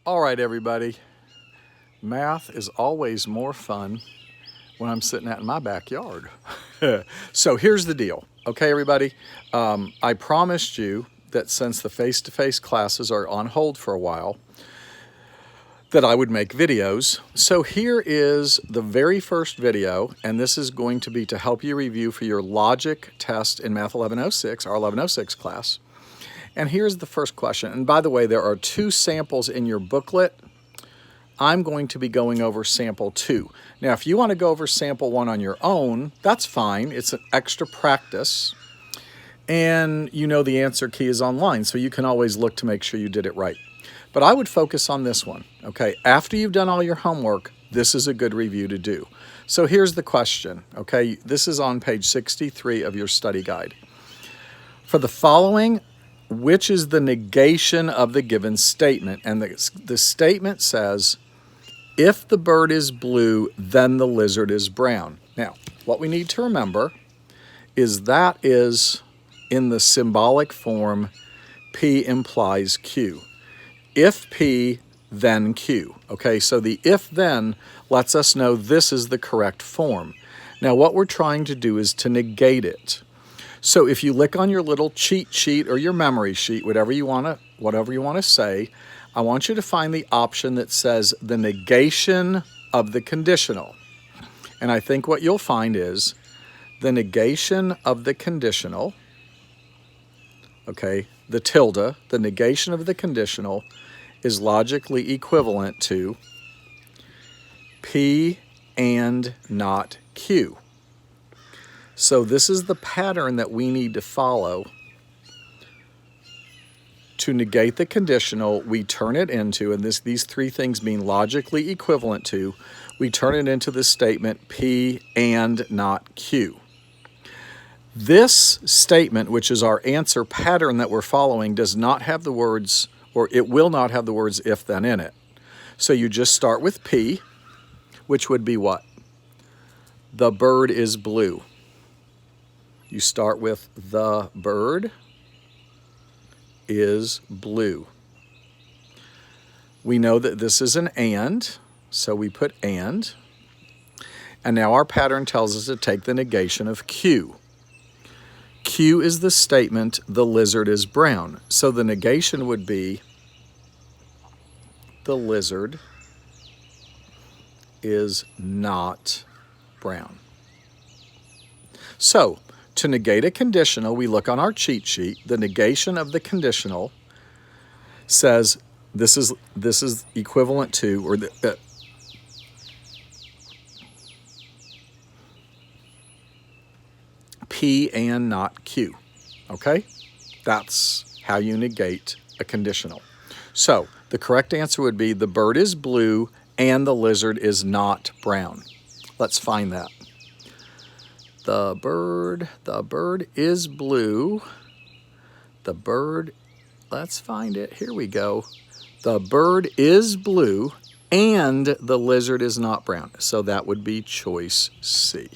All right, everybody. Math is always more fun when I'm sitting out in my backyard. So here's the deal. Okay, everybody. I promised you that since the face-to-face classes are on hold for a while, that I would make videos. So here is the very first video, and this is going to be to help you review for your logic test in Math 1106, our 1106 class. And here's the first question. And by the way, there are two samples in your booklet. I'm going to be going over sample 2. Now, if you want to go over sample 1 on your own, that's fine. It's an extra practice. And you know the answer key is online, so you can always look to make sure you did it right. But I would focus on this one, okay? After you've done all your homework, this is a good review to do. So here's the question, okay? This is on page 63 of your study guide. For the following, which is the negation of the given statement? And the statement says, if the bird is blue, then the lizard is brown. Now, what we need to remember is that is in the symbolic form P implies Q. If P, then Q. Okay, so the if then lets us know this is the correct form. Now, what we're trying to do is to negate it. So if you look on your little cheat sheet or your memory sheet, whatever you want to say, I want you to find the option that says the negation of the conditional. And I think what you'll find is the negation of the conditional, okay, the tilde, the negation of the conditional is logically equivalent to P and not Q. So this is the pattern that we need to follow. To negate the conditional, we turn it into, and these three things being logically equivalent to, we turn it into the statement P and not Q. This statement, which is our answer pattern that we're following, does not have the words, or it will not have the words if then in it. So you just start with P, which would be what? The bird is blue. You start with the bird is blue. We know that this is an and, so we put and. And now our pattern tells us to take the negation of Q. Q is the statement, the lizard is brown. So the negation would be the lizard is not brown. So, to negate a conditional, we look on our cheat sheet. The negation of the conditional says this is equivalent to, or P and not Q. Okay? That's how you negate a conditional. So, the correct answer would be the bird is blue and the lizard is not brown. Let's find that. The bird is blue. The bird, let's find it. Here we go. The bird is blue and the lizard is not brown. So that would be choice C.